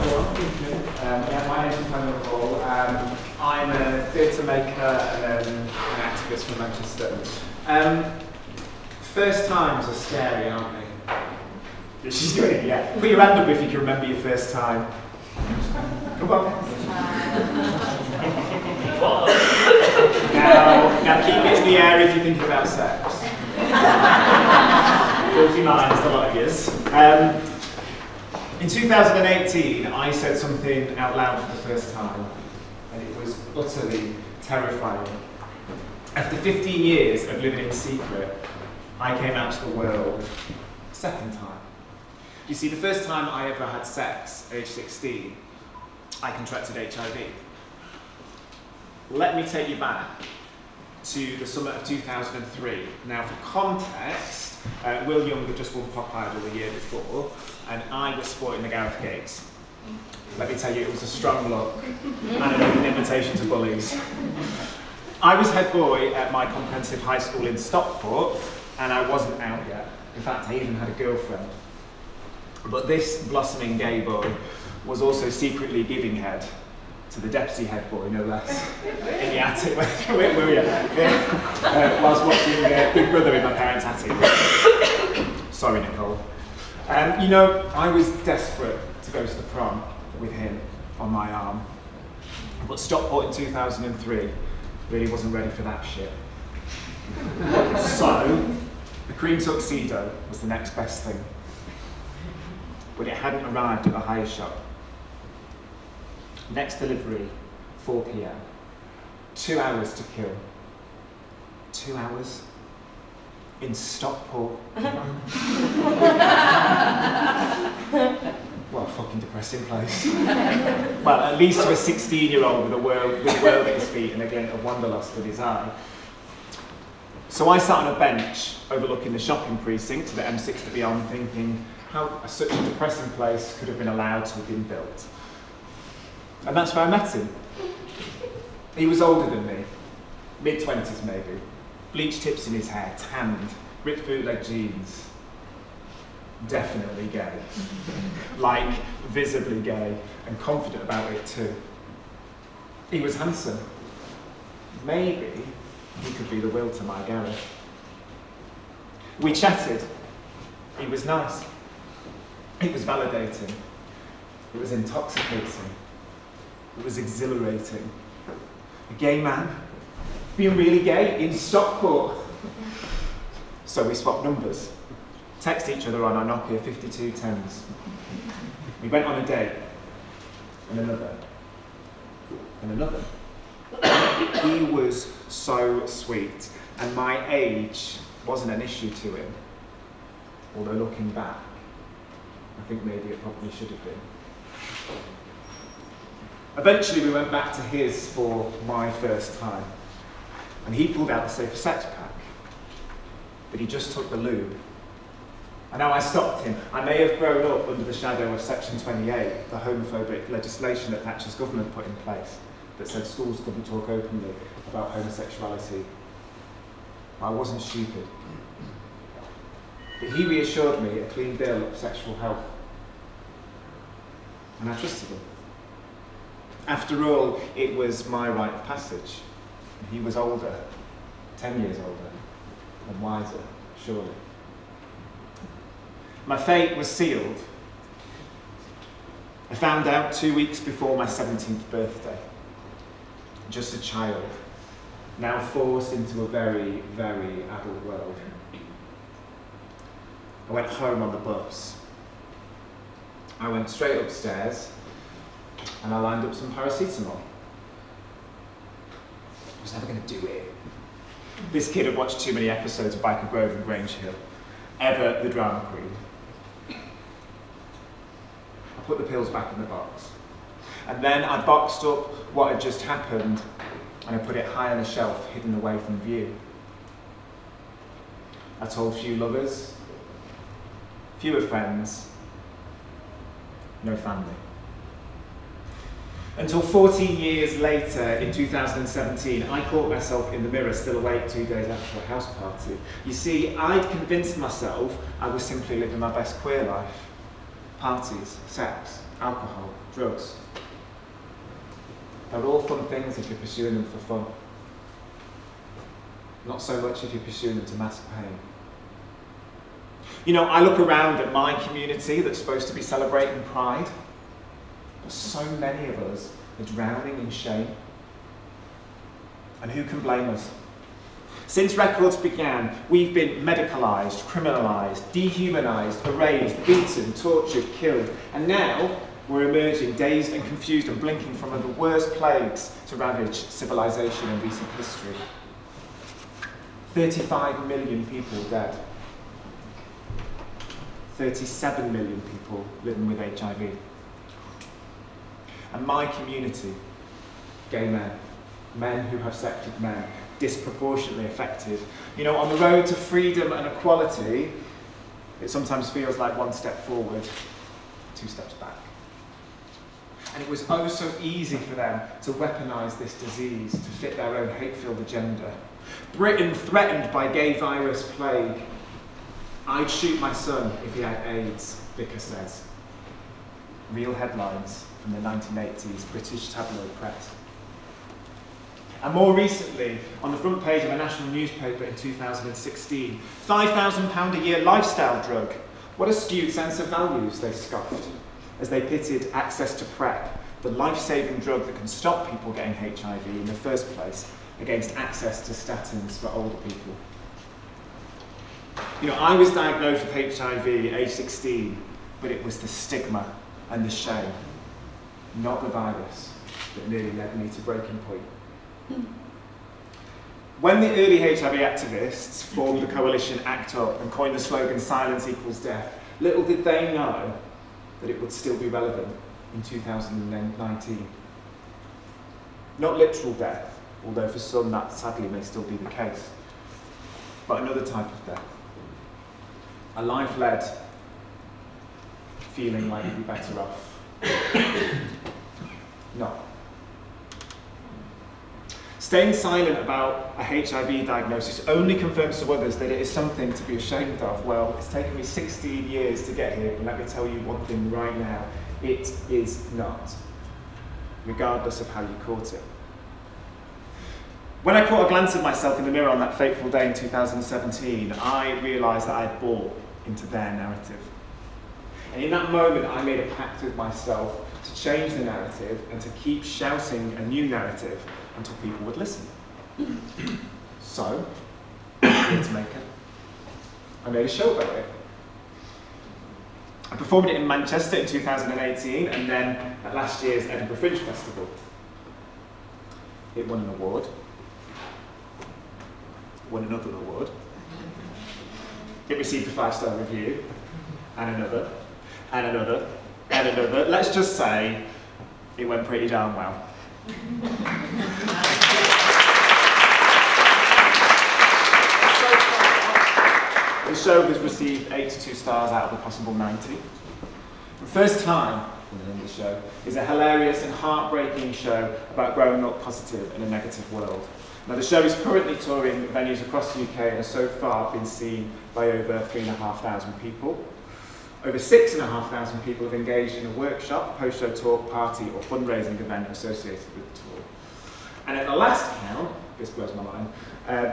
My name's Nathaniel Hall. I'm a theatre maker and an activist from Manchester. First times are scary, aren't they? She's doing it, yeah. Put your hand up if you can remember your first time. Come on. Now keep it in the air if you're thinking about sex. Filthy minds, a lot of years. In 2018, I said something out loud for the first time, and it was utterly terrifying. After 15 years of living in secret, I came out to the world a second time. You see, the first time I ever had sex, age 16, I contracted HIV. Let me take you back to the summer of 2003. Now, for context, Will Young had just won Pop Idol the year before, and I was sporting the Gareth Gates. Let me tell you, it was a strong look and an open invitation to bullies. I was head boy at my comprehensive high school in Stockport, and I wasn't out yet. In fact, I even had a girlfriend. But this blossoming gay boy was also secretly giving head to the deputy head boy, no less, in the attic. Where were you? Whilst watching Big Brother in my parents' attic. Sorry, Nicole. You know, I was desperate to go to the prom with him on my arm. But Stockport in 2003 really wasn't ready for that shit. So, the cream tuxedo was the next best thing. But it hadn't arrived at the hire shop. Next delivery, 4 p.m. 2 hours to kill. 2 hours? In Stockport. What a fucking depressing place. Well, at least to a 16-year-old with a world at his feet and a glint of wanderlust in his eye. So I sat on a bench overlooking the shopping precinct to the M6 to Beyond, thinking how such a depressing place could have been allowed to have been built. And that's where I met him. He was older than me, mid-20s maybe, bleached tips in his hair, tanned, ripped bootleg jeans. Definitely gay. Like, visibly gay, and confident about it too. He was handsome. Maybe he could be the Will to my Gareth. We chatted. He was nice. It was validating. It was intoxicating. It was exhilarating. A gay man being really gay in Stockport. So we swapped numbers, text each other on our Nokia 5210s. We went on a date, and another, and another. He was so sweet, and my age wasn't an issue to him. Although looking back, I think maybe it probably should have been. Eventually we went back to his for my first time, and he pulled out the Safer Sex pack, but he just took the lube. And now I stopped him. I may have grown up under the shadow of Section 28, the homophobic legislation that Thatcher's government put in place, that said schools couldn't talk openly about homosexuality. I wasn't stupid. But he reassured me a clean bill of sexual health. And I trusted him. After all, it was my rite of passage. He was older, 10 years older, and wiser, surely. My fate was sealed. I found out 2 weeks before my 17th birthday. Just a child, now forced into a very, very adult world. I went home on the bus. I went straight upstairs and I lined up some paracetamol. I was never going to do it. This kid had watched too many episodes of Biker Grove and Grange Hill. Ever the drama queen. I put the pills back in the box. And then I boxed up what had just happened and I put it high on a shelf, hidden away from view. I told few lovers, fewer friends, no family. Until 14 years later, in 2017, I caught myself in the mirror, still awake 2 days after a house party. You see, I'd convinced myself I was simply living my best queer life. Parties, sex, alcohol, drugs. They're all fun things if you're pursuing them for fun. Not so much if you're pursuing them to mask pain. You know, I look around at my community that's supposed to be celebrating Pride, but so many of us are drowning in shame. And who can blame us? Since records began, we've been medicalised, criminalised, dehumanised, erased, beaten, tortured, killed, and now we're emerging dazed and confused and blinking from one of the worst plagues to ravage civilization in recent history. 35 million people dead. 37 million people living with HIV. And my community, gay men, men who have sex with men, disproportionately affected. You know, on the road to freedom and equality, it sometimes feels like one step forward, 2 steps back. And it was oh so easy for them to weaponise this disease to fit their own hate-filled agenda. Britain threatened by gay virus plague. I'd shoot my son if he had AIDS, Vicar says. Real headlines from the 1980s British tabloid press. And more recently, on the front page of a national newspaper in 2016, £5,000 a year lifestyle drug. What a skewed sense of values, they scoffed, as they pitted access to PrEP, the life-saving drug that can stop people getting HIV in the first place, against access to statins for older people. You know, I was diagnosed with HIV at age 16, but it was the stigma and the shame, not the virus, that nearly led me to breaking point. When the early HIV activists formed the coalition ACT UP and coined the slogan "Silence equals death," little did they know that it would still be relevant in 2019. Not literal death, although for some that sadly may still be the case, but another type of death. A life led feeling like you'd be better off. No. Staying silent about a HIV diagnosis only confirms to others that it is something to be ashamed of. Well, it's taken me 16 years to get here, and let me tell you one thing right now, it is not, regardless of how you caught it. When I caught a glance at myself in the mirror on that fateful day in 2017, I realised that I had bought into their narrative. And in that moment, I made a pact with myself to change the narrative and to keep shouting a new narrative until people would listen. So, here to make it. I made a show about it. I performed it in Manchester in 2018 and then at last year's Edinburgh Fringe Festival. It won an award. Won another award. It received a 5-star review, and another, and another, and another. Let's just say it went pretty darn well. The show has received 82 stars out of a possible 90. The first time in the show is a hilarious and heartbreaking show about growing up positive in a negative world. Now the show is currently touring venues across the UK and has so far been seen by over 3,500 people. Over 6,500 people have engaged in a workshop, post-show talk, party or fundraising event associated with the tour. And at the last count, this blows my mind,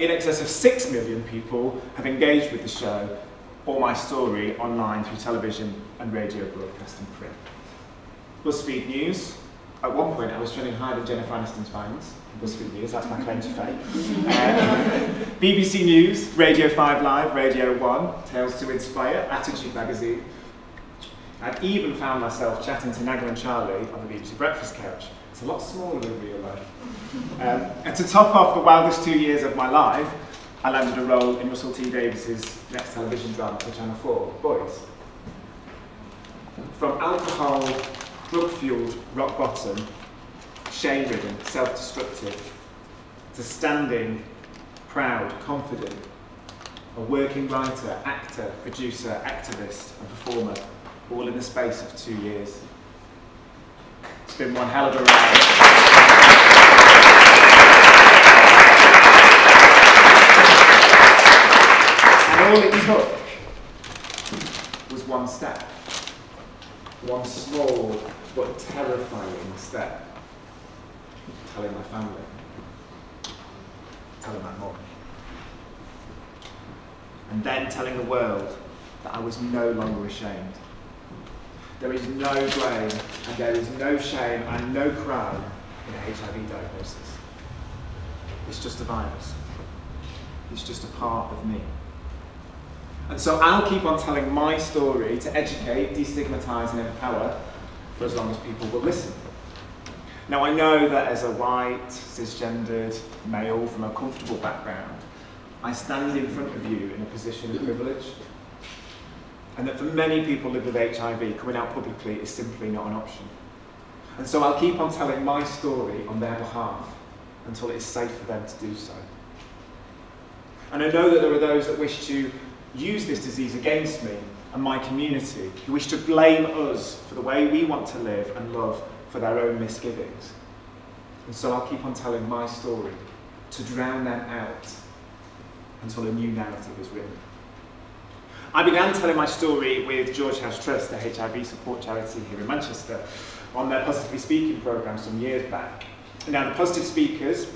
in excess of 6 million people have engaged with the show or my story online through television and radio broadcast and print. BuzzFeed News. At one point I was trending higher than Jennifer Aniston's fans. BuzzFeed News, that's my claim to fame. BBC News, Radio 5 Live, Radio 1, Tales to Inspire, Attitude Magazine. I've even found myself chatting to Nagla and Charlie on the BBC Breakfast couch. It's a lot smaller in real life. And to top off the wildest 2 years of my life, I landed a role in Russell T Davies's next television drama for Channel 4, Boys. From alcohol, drug-fueled, rock bottom, shame-ridden, self-destructive, to standing, proud, confident, a working writer, actor, producer, activist, and performer, all in the space of 2 years. It's been one hell of a ride. And all it took was one step. one small but terrifying step. Telling my family. Telling my mum. And then telling the world that I was no longer ashamed. There is no blame and there is no shame and no crime in a HIV diagnosis. It's just a virus. It's just a part of me. And so I'll keep on telling my story to educate, destigmatise and empower for as long as people will listen. Now I know that as a white, cisgendered male from a comfortable background, I stand in front of you in a position of privilege, and that for many people who live with HIV, coming out publicly is simply not an option. And so I'll keep on telling my story on their behalf until it is safe for them to do so. And I know that there are those that wish to use this disease against me and my community, who wish to blame us for the way we want to live and love for their own misgivings. And so I'll keep on telling my story to drown them out until a new narrative is written. I began telling my story with George House Trust, the HIV support charity here in Manchester, on their Positively Speaking programme some years back. Now the Positive Speakers,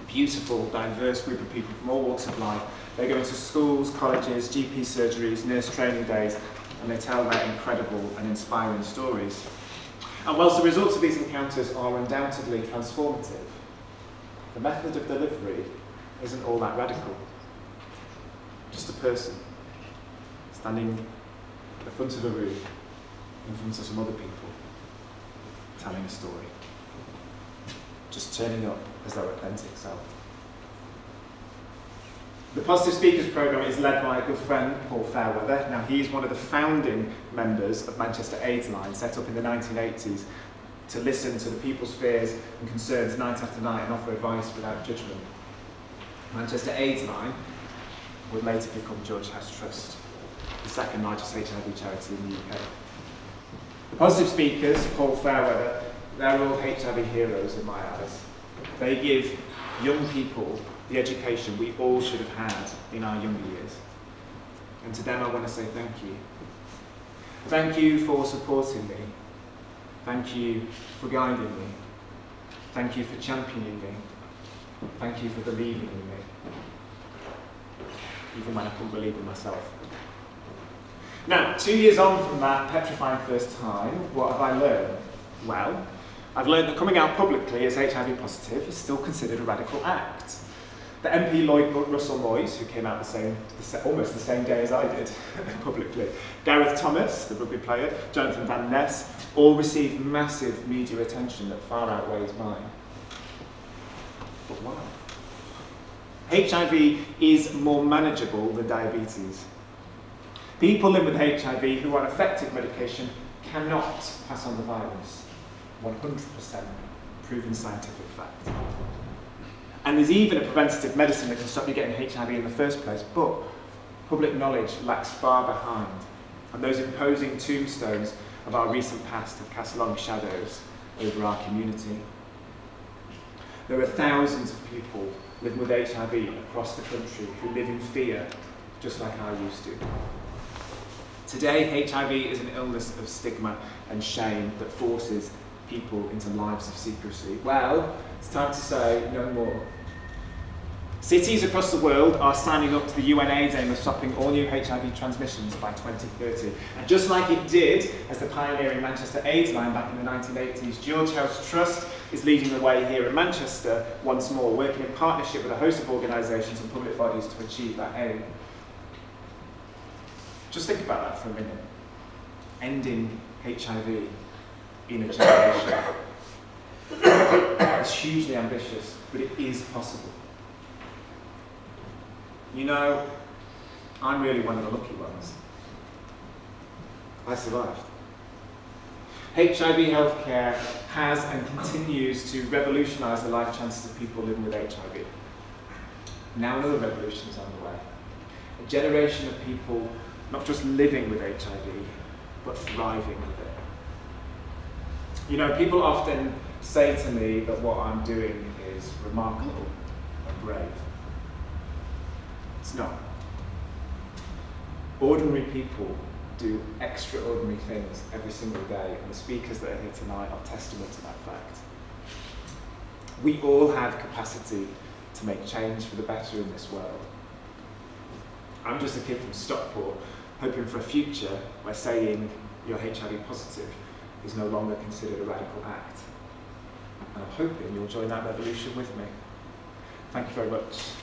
a beautiful, diverse group of people from all walks of life, they go into schools, colleges, GP surgeries, nurse training days, and they tell their incredible and inspiring stories. And whilst the results of these encounters are undoubtedly transformative, the method of delivery isn't all that radical. Just a person standing at the front of a room in front of some other people telling a story. Just turning up as their authentic self. The Positive Speakers programme is led by a good friend, Paul Fairweather. Now he's one of the founding members of Manchester AIDS Line, set up in the 1980s to listen to the people's fears and concerns night after night and offer advice without judgment. Manchester AIDS Line would later become George House Trust, the second largest HIV charity in the UK. The Positive Speakers, Paul Fairweather, they're all HIV heroes in my eyes. They give young people the education we all should have had in our younger years. And to them I want to say thank you. Thank you for supporting me. Thank you for guiding me. Thank you for championing me. Thank you for believing in me. Even when I couldn't believe in myself. Now, 2 years on from that petrifying first time, what have I learned? Well, I've learned that coming out publicly as HIV positive is still considered a radical act. The MP Lloyd Russell Moyes, who came out almost the same day as I did publicly, Gareth Thomas, the rugby player, Jonathan Van Ness, all received massive media attention that far outweighs mine. But why? HIV is more manageable than diabetes. People living with HIV who are on effective medication cannot pass on the virus. 100% proven scientific fact. And there's even a preventative medicine that can stop you getting HIV in the first place, but public knowledge lags far behind. And those imposing tombstones of our recent past have cast long shadows over our community. There are thousands of people living with HIV across the country who live in fear, just like I used to. Today, HIV is an illness of stigma and shame that forces people into lives of secrecy. Well, it's time to say no more. Cities across the world are signing up to the UNAIDS aim of stopping all new HIV transmissions by 2030. And just like it did as the pioneering Manchester AIDS Line back in the 1980s, George House Trust is leading the way here in Manchester once more, working in partnership with a host of organisations and public bodies to achieve that aim. Just think about that for a minute. Ending HIV in a generation. It's hugely ambitious, but it is possible. You know, I'm really one of the lucky ones. I survived. HIV healthcare has and continues to revolutionise the life chances of people living with HIV. Now another revolution is on the way. A generation of people not just living with HIV, but thriving with it. You know, people often say to me that what I'm doing is remarkable and brave. It's not. Ordinary people do extraordinary things every single day, and the speakers that are here tonight are testament to that fact. We all have capacity to make change for the better in this world. I'm just a kid from Stockport, hoping for a future where saying you're HIV positive is no longer considered a radical act. And I'm hoping you'll join that revolution with me. Thank you very much.